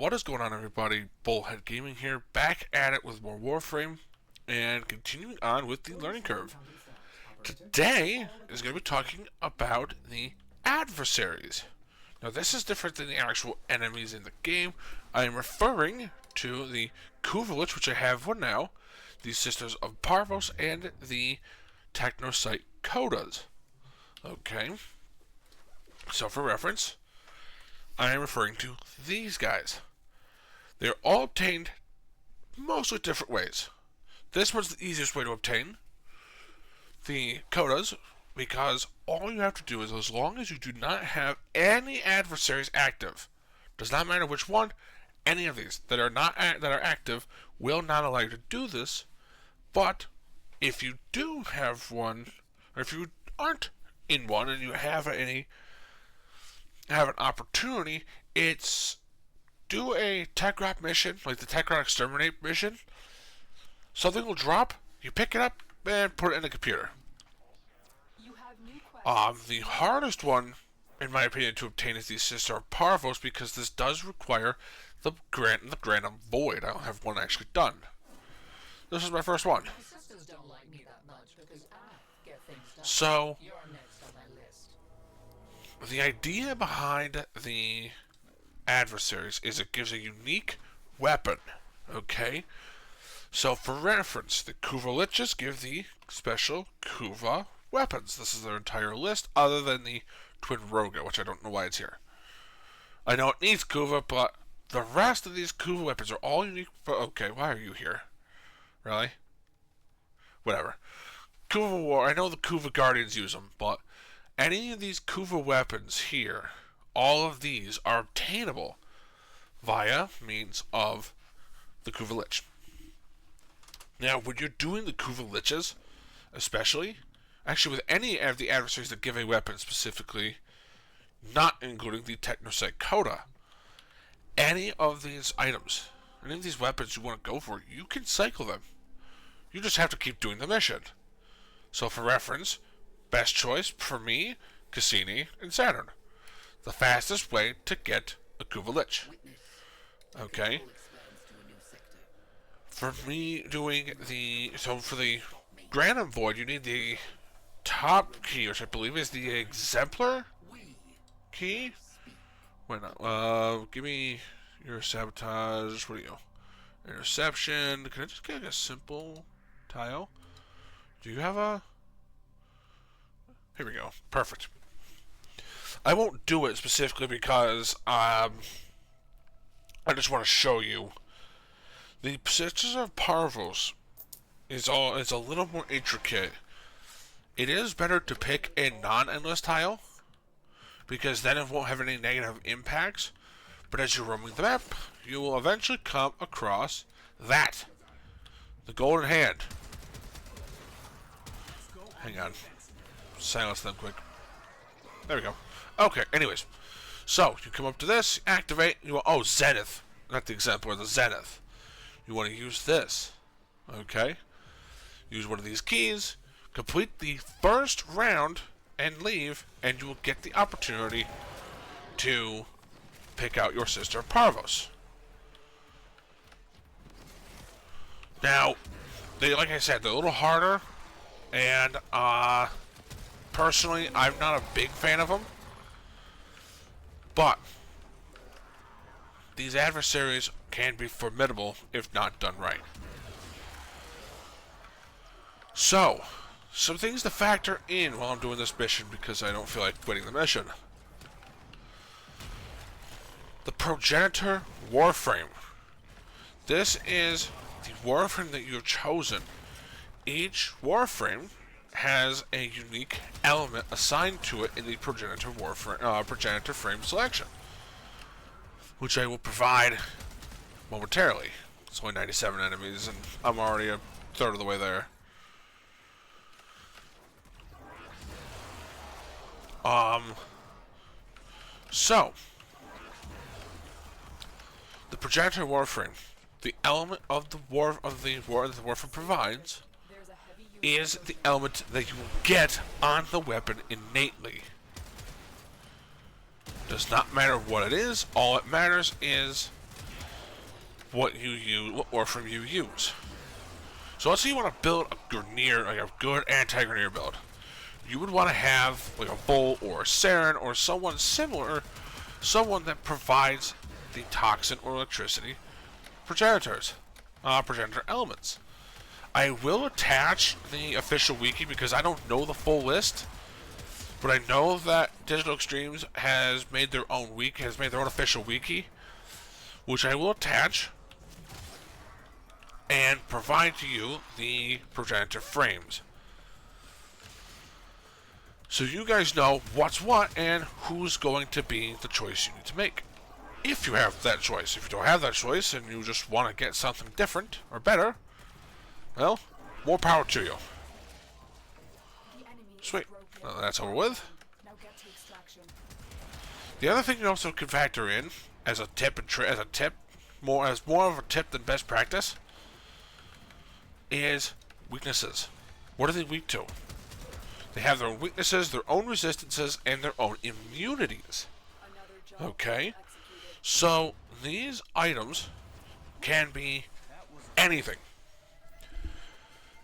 What is going on, everybody? Bullhead Gaming here, back at it with more Warframe, and continuing on with the learning curve. Today is going to be talking about the Adversaries. Now, this is different than the actual enemies in the game. I am referring to the Kuvalich, which I have one now, the Sisters of Parvos, and the Technosite Kodas. Okay, so for reference, I am referring to these guys. They're all obtained mostly different ways. This one's the easiest way to obtain the Kodas, because all you have to do is, as long as you do not have any adversaries active, does not matter which one, any of these that are active will not allow you to do this. But if you do have one, or if you aren't in one and you have an opportunity, it's do a tech drop mission, like the tech drop exterminate mission. Something will drop, you pick it up and put it in the computer. The hardest one, in my opinion, to obtain is the Sister of Parvos, because this does require the Granum Void. I don't have one actually done. This is my first one. So, the idea behind the Adversaries is it gives a unique weapon, okay? So, for reference, the Kuvaliches give the special Kuva weapons. This is their entire list, other than the Twin Roga, which I don't know why it's here. I know it needs Kuva, but the rest of these Kuva weapons are all unique. Okay, why are you here? Really? Whatever. Kuva War, I know the Kuva Guardians use them, but any of these Kuva weapons here, all of these are obtainable via means of the Kuvalich. Now, when you're doing the Kuvaliches, especially, actually with any of the adversaries that give a weapon specifically, not including the Technosite Coda, any of these items, any of these weapons you want to go for, you can cycle them. You just have to keep doing the mission. So for reference, best choice for me, Cassini, and Saturn. The fastest way to get a Kuvalich. Okay. For me doing for the Granum Void, you need the top key, which I believe is the Exemplar key. Why not? Give me your sabotage. What are you? Interception. Can I just get a simple tile? Do you have a... Here we go. Perfect. I won't do it specifically because I just want to show you. The Sisters of Parvos is a little more intricate. It is better to pick a non-endless tile, because then it won't have any negative impacts. But as you're roaming the map, you will eventually come across that. The Golden Hand. Hang on. Silence them quick. There we go. Okay, anyways. So, you come up to this, activate, Zenith. Not the Exemplar, the Zenith. You want to use this. Okay? Use one of these keys, complete the first round, and leave, and you will get the opportunity to pick out your Sister of Parvos. Now, like I said, they're a little harder, and personally, I'm not a big fan of them, but these adversaries can be formidable if not done right. So, some things to factor in while I'm doing this mission, because I don't feel like quitting the mission. The Progenitor Warframe. This is the Warframe that you've chosen. Each Warframe has a unique element assigned to it in the Progenitor Frame selection, which I will provide momentarily. It's only 97 enemies, and I'm already a third of the way there. So, the Progenitor Warframe, the element of the Warframe provides, is the element that you will get on the weapon innately. Does not matter what it is. All it matters is what Warframe you use. So let's say you want to build a Grineer, like a good anti-Grineer build. You would want to have like a Bull or a Saren or someone similar, someone that provides the toxin or electricity progenitor elements. I will attach the official wiki because I don't know the full list, but I know that Digital Extremes has made their own wiki, has made their own official wiki, which I will attach and provide to you the progenitor frames. So you guys know what's what and who's going to be the choice you need to make. If you have that choice. If you don't have that choice and you just want to get something different or better, well, more power to you. Sweet. Well, that's over with. The other thing you also can factor in as a tip more of a tip than best practice is weaknesses. What are they weak to? They have their own weaknesses, their own resistances, and their own immunities. Okay? So, these items can be anything.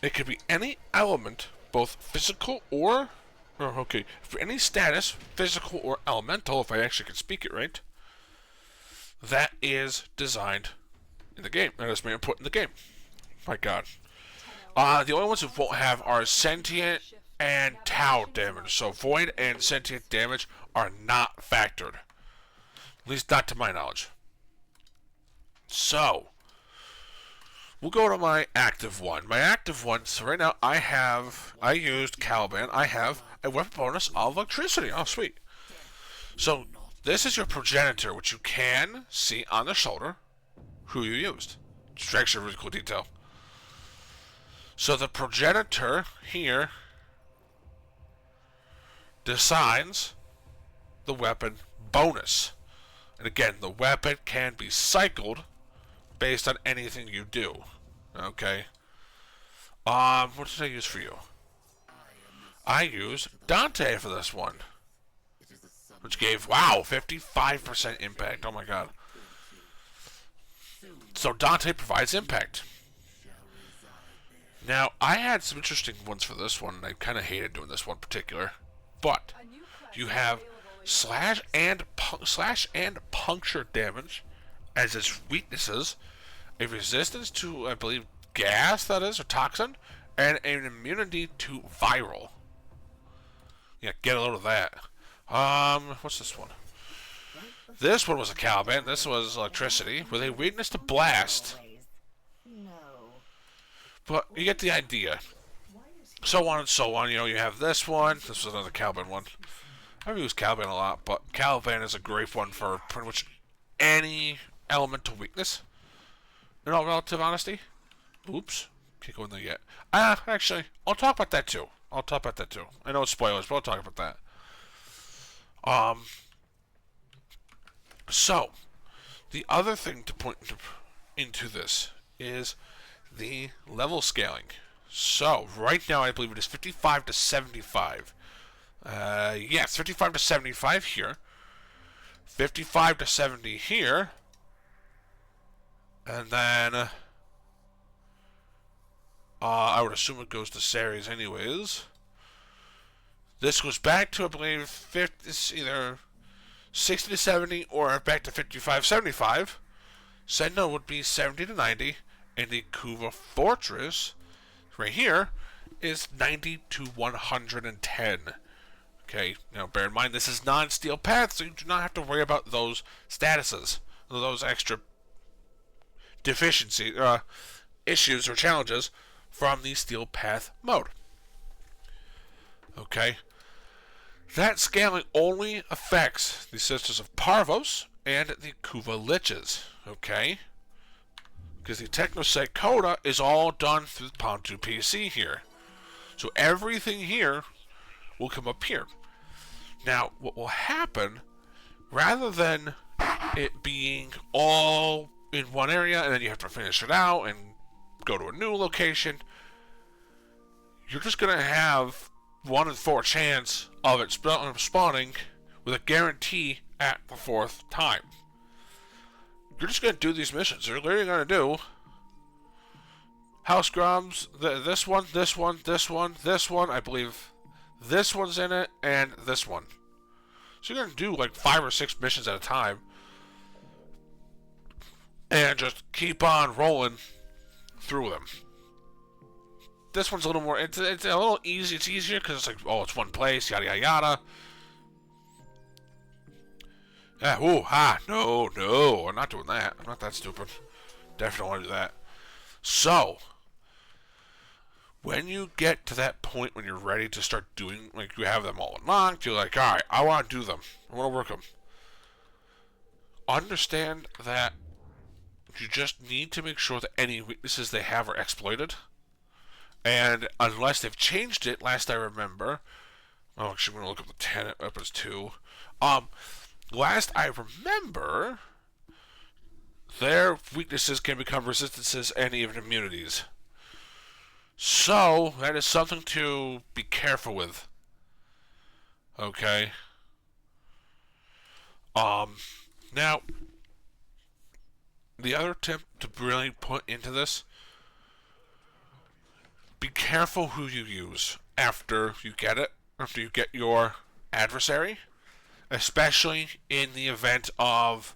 It could be any element, both physical or... for any status, physical or elemental, if I actually can speak it right, that is designed in the game. That is put in the game. My god. The only ones who won't have are sentient and Tau damage. So void and sentient damage are not factored. At least not to my knowledge. So, we'll go to my active one. My active one, so right now I used Caliban. I have a weapon bonus of electricity. Oh, sweet. So, this is your progenitor, which you can see on the shoulder who you used. It's actually a really cool detail. So the progenitor here decides the weapon bonus. And again, the weapon can be cycled based on anything you do. Okay. What did I use for you? I used Dante for this one. Which gave, wow, 55% impact. Oh my god. So Dante provides impact. Now, I had some interesting ones for this one, and I kind of hated doing this one in particular. But you have slash and puncture damage as its weaknesses, a resistance to, I believe, gas, that is, or toxin, and an immunity to viral. Yeah, get a load of that. What's this one? This one was a Caliban. This was electricity with a weakness to blast. But you get the idea. So on and so on. You know, you have this one. This is another Caliban one. I've used Caliban a lot, but Caliban is a great one for pretty much any elemental weakness. In all relative honesty. Oops. Can't go in there yet. Actually, I'll talk about that too. I know it's spoilers, but I'll talk about that. So, the other thing to point into this is the level scaling. So, right now I believe it is 55 to 75. Yes, 55 to 75 here. 55 to 70 here. And then, I would assume it goes to series anyways. This goes back to, I believe, it's either 60 to 70 or back to 55 75. Sentinel would be 70 to 90. And the Kuva Fortress, right here, is 90 to 110. Okay, now bear in mind this is non-steel path, so you do not have to worry about those statuses, those extra deficiency issues or challenges from the steel path mode. Okay, that scaling only affects the Sisters of Parvos and the Kuva Liches. Okay. Because the Technosite Coda is all done through the Pontu PC here. So everything here will come up here. Now, what will happen, rather than it being all in one area and then you have to finish it out and go to a new location, you're just going to have 1 in 4 chance of it spawning with a guarantee at the 4th time. You're just going to do these missions. You're literally going to do House Grubs, this one, this one, this one, this one. I believe this one's in it, and this one. So you're going to do like 5 or 6 missions at a time. And just keep on rolling through them. This one's a little more, it's a little easy, it's easier because it's like, oh, it's one place, yada, yada, yada. Yeah, no, I'm not doing that. I'm not that stupid. Definitely don't want to do that. So, when you get to that point when you're ready to start doing, like you have them all unlocked, you're like, alright, I want to do them. I want to work them. Understand that you just need to make sure that any weaknesses they have are exploited. And unless they've changed it, last I remember, oh, actually, I'm going to look up the 10 weapons too. Last I remember, their weaknesses can become resistances and even immunities. So, that is something to be careful with. Okay. Now, the other tip to really put into this, be careful who you use after you get it, after you get your adversary, especially in the event of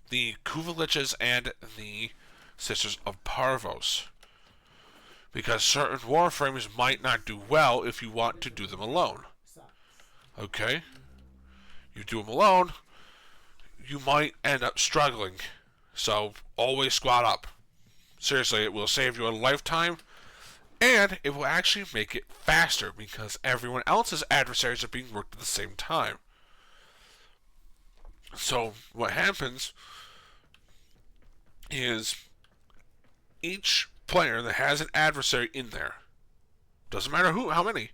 the Kuvaliches and the Sisters of Parvos. Because certain Warframes might not do well if you want to do them alone. Okay? You do them alone, you might end up struggling. So, always squad up. Seriously, it will save you a lifetime, and it will actually make it faster because everyone else's adversaries are being worked at the same time. So, what happens is each player that has an adversary in there, doesn't matter how many,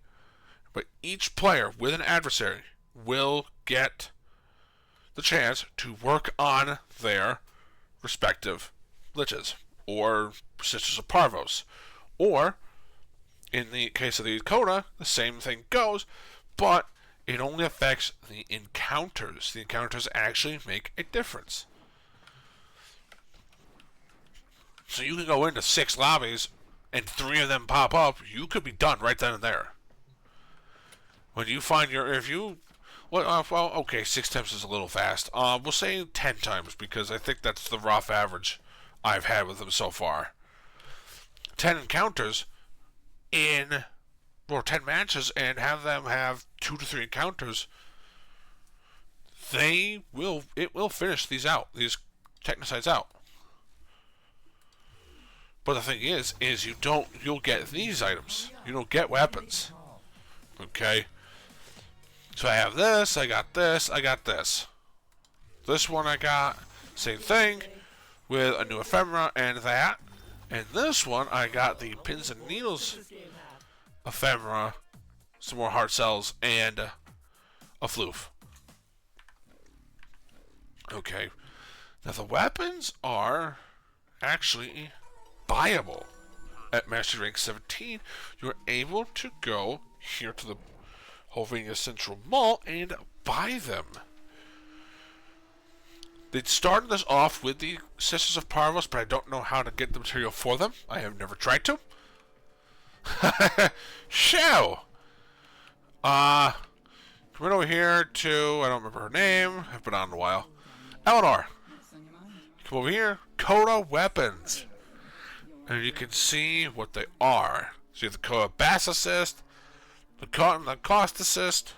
but each player with an adversary will get the chance to work on their respective liches or Sisters of Parvos, or in the case of the Coda, the same thing goes, but it only affects the encounters. The encounters actually make a difference. So you can go into 6 lobbies and 3 of them pop up, you could be done right then and there. When you find okay, 6 times is a little fast. We'll say 10 times because I think that's the rough average I've had with them so far. 10 encounters or 10 matches and have them have 2 to 3 encounters. It will finish these technocides out. But the thing is you'll get these items. You don't get weapons. Okay? So I have this, I got this, I got this. This one I got, same thing, with a new ephemera and that. And this one I got the pins and needles ephemera, some more heart cells, and a floof. Okay. Now the weapons are actually buyable. At Master Rank 17, you're able to go here to the Hovenia Central Mall and buy them. They started this off with the Sisters of Parvos, but I don't know how to get the material for them. I have never tried to. Show! Come over here to, I don't remember her name, I've been on in a while. Eleanor. Come over here, Coda Weapons. And you can see what they are. So you have the Coda Bass Assist, the Cost Assist,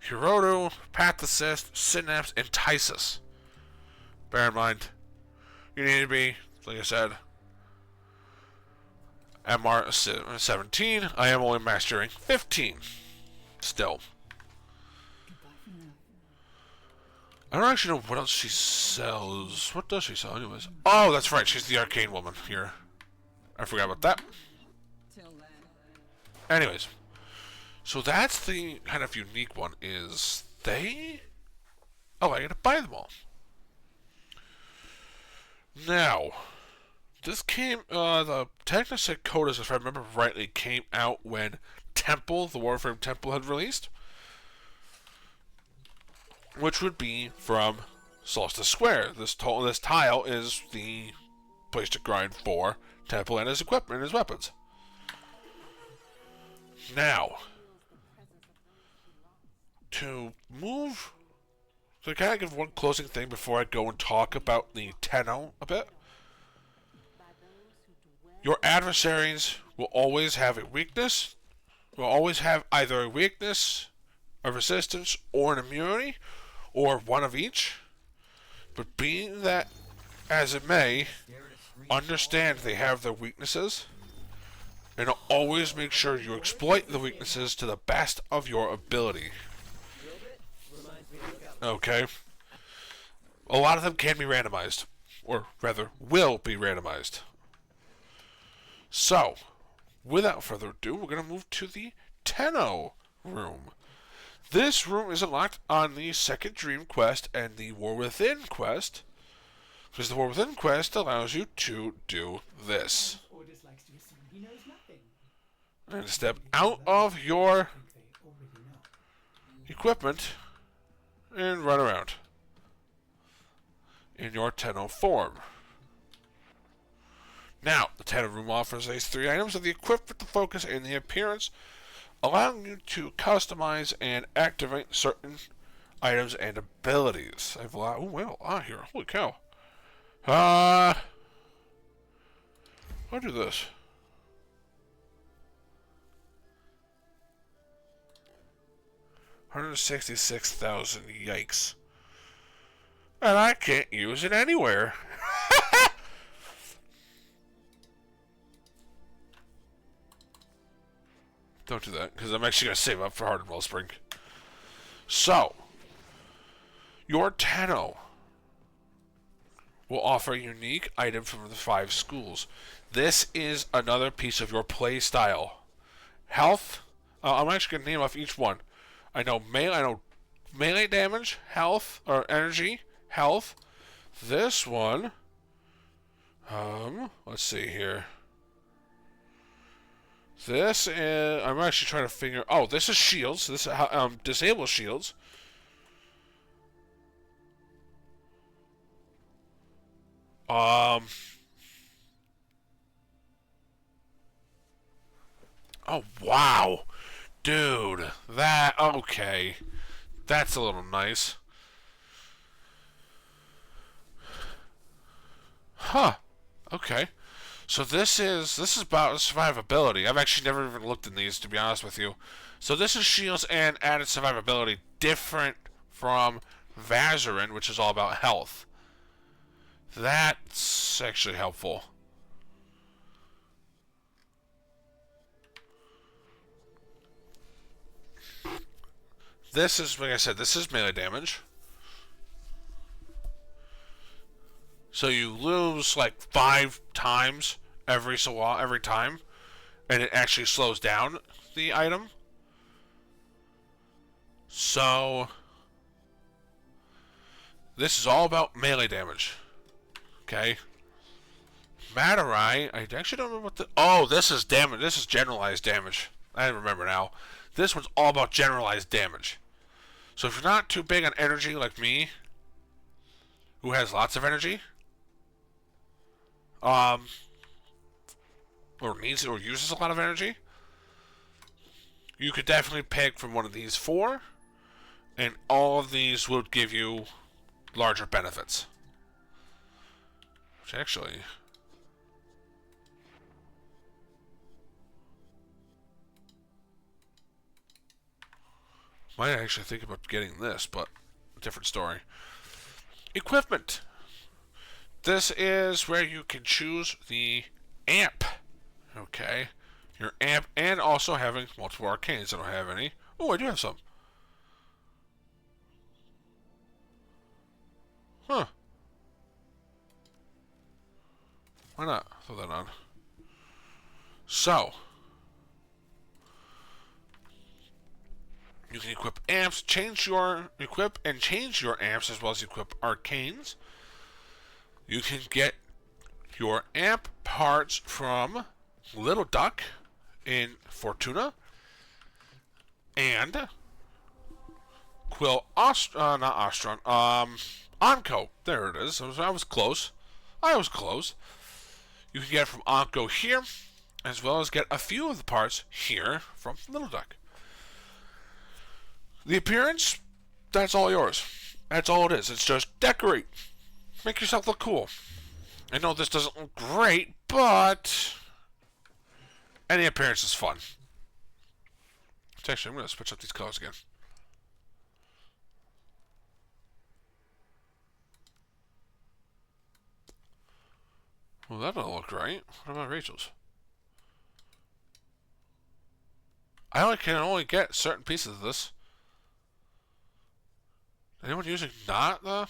Hirodu, Path Assist, Synapse, and Tysus. Bear in mind, you need to be, like I said, MR 17. I am only mastering 15. Still. I don't actually know what else she sells. What does she sell anyways? Oh, that's right. She's the arcane woman here. I forgot about that. Anyways. So that's the kind of unique one is they... Oh, I gotta buy them all. Now, this came... the Technoset Codas, if I remember rightly, came out when Temple, the Warframe Temple, had released. Which would be from Solstice Square. This tile is the place to grind for Temple and his equipment and his weapons. Now, to move, so I kind of give one closing thing before I go and talk about the Tenno a bit. Your adversaries will always have a weakness, will always have either a weakness, a resistance, or an immunity, or one of each. But being that as it may, understand they have their weaknesses, and always make sure you exploit the weaknesses to the best of your ability. Okay? A lot of them can be randomized, or rather, will be randomized. So, without further ado, we're going to move to the Tenno room. This room is unlocked on the second Dream quest and the War Within quest, because the War Within quest allows you to do this. And step out of your equipment and run around in your Tenno form. Now, the Tenno room offers these 3 items of the equipment, the focus, and the appearance, allowing you to customize and activate certain items and abilities. I have a lot. Oh, well, here. Holy cow. I'll do this. $166,000. Yikes. And I can't use it anywhere. Don't do that, because I'm actually going to save up for Hardened Wellspring. So, your Tenno will offer a unique item from the 5 schools. This is another piece of your play style. Health. I'm actually going to name off each one. I know melee damage, health, or energy, health. This one, let's see here. This is, I'm actually trying to figure, oh, this is shields. This is disable shields. Oh, wow. Dude, okay. That's a little nice. Huh. Okay. So this is about survivability. I've actually never even looked in these, to be honest with you. So this is shields and added survivability, different from Vazarin, which is all about health. That's actually helpful. This is, like I said, this is melee damage. So you lose like 5 times every time, and it actually slows down the item. So this is all about melee damage. Okay. Materai, I actually don't remember what the... Oh, this is damage. This is generalized damage. I remember now. This one's all about generalized damage. So if you're not too big on energy like me, who has lots of energy, or needs or uses a lot of energy, you could definitely pick from one of these 4, and all of these would give you larger benefits. Which actually... might actually think about getting this, but a different story. Equipment. This is where you can choose the amp. Okay. Your amp, and also having multiple arcanes. I don't have any. Oh, I do have some. Huh. Why not throw that on? So, you can equip amps, equip and change your amps, as well as equip arcanes. You can get your amp parts from Little Duck in Fortuna, and Onco. There it is. I was close. I was close. You can get it from Onco here, as well as get a few of the parts here from Little Duck. The appearance, that's all yours. That's all it is. It's just decorate. Make yourself look cool. I know this doesn't look great, but any appearance is fun. Actually, I'm going to switch up these colors again. Well, that don't look right. What about Rachel's? I can only get certain pieces of this. Anyone using not though?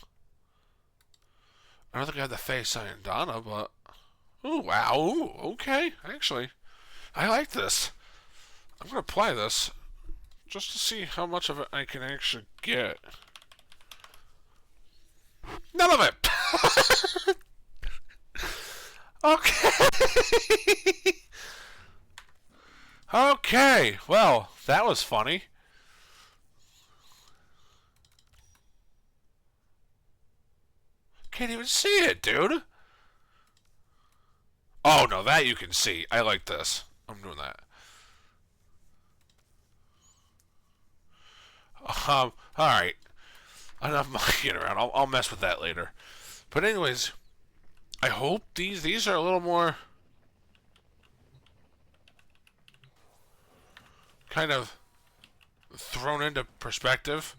I don't think I have the face I and Donna, but ooh, wow, ooh, okay. Actually, I like this. I'm gonna apply this just to see how much of it I can actually get. None of it. Okay. Okay. Well, that was funny. Can't even see it, dude. Oh, no, that you can see. I like this. I'm doing that. Alright. Enough monkeying around. I'll mess with that later. But anyways, I hope these are a little more kind of thrown into perspective.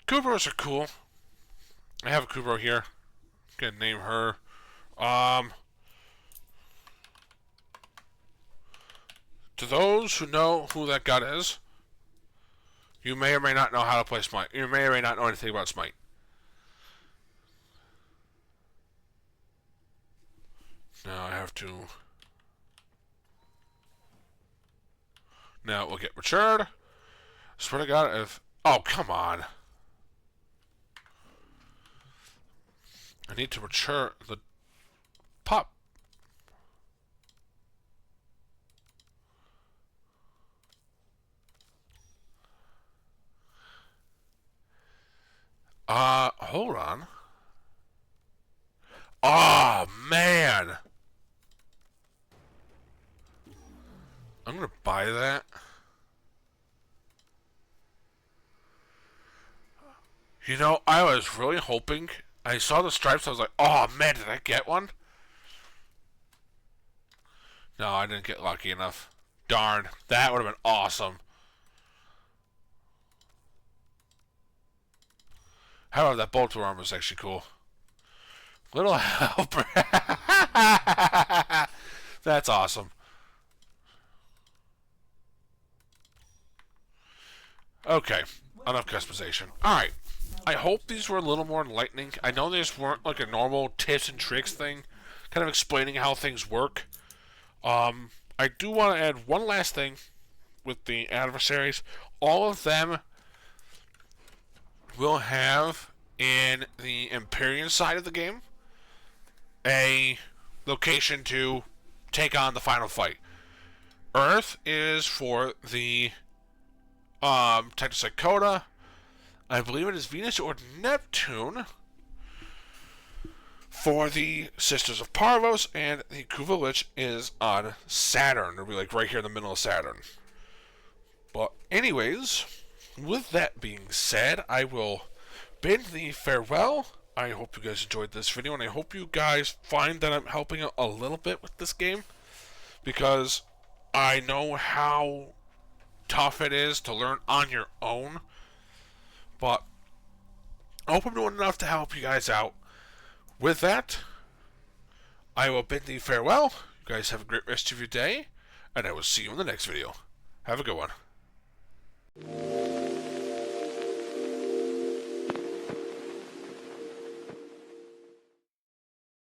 Kooparos are cool. I have a Kooparo here. I'm gonna name her. To those who know who that god is, you may or may not know how to play Smite. You may or may not know anything about Smite. Now I have to. Now it will get matured. Swear to God, if. Oh, come on. I need to mature the pup. Hold on. Oh, man. I'm gonna buy that. You know, I was really hoping. I saw the stripes, I was like, oh man, did I get one? No, I didn't get lucky enough. Darn, that would have been awesome. However, that Bolter arm was actually cool. Little helper. That's awesome. Okay, enough customization. Alright, I hope these were a little more enlightening. I know these weren't like a normal tips and tricks thing, kind of explaining how things work. I do want to add one last thing with the adversaries. All of them will have, in the Empyrean side of the game, a location to take on the final fight. Earth is for the Tetrapsychota. I believe it is Venus or Neptune for the Sisters of Parvos, and the Kuvalich is on Saturn. It'll be like right here in the middle of Saturn. But anyways, with that being said, I will bid the farewell. I hope you guys enjoyed this video, and I hope you guys find that I'm helping out a little bit with this game, because I know how tough it is to learn on your own. But I hope I'm doing enough to help you guys out. With that, I will bid thee farewell. You guys have a great rest of your day, and I will see you in the next video. Have a good one.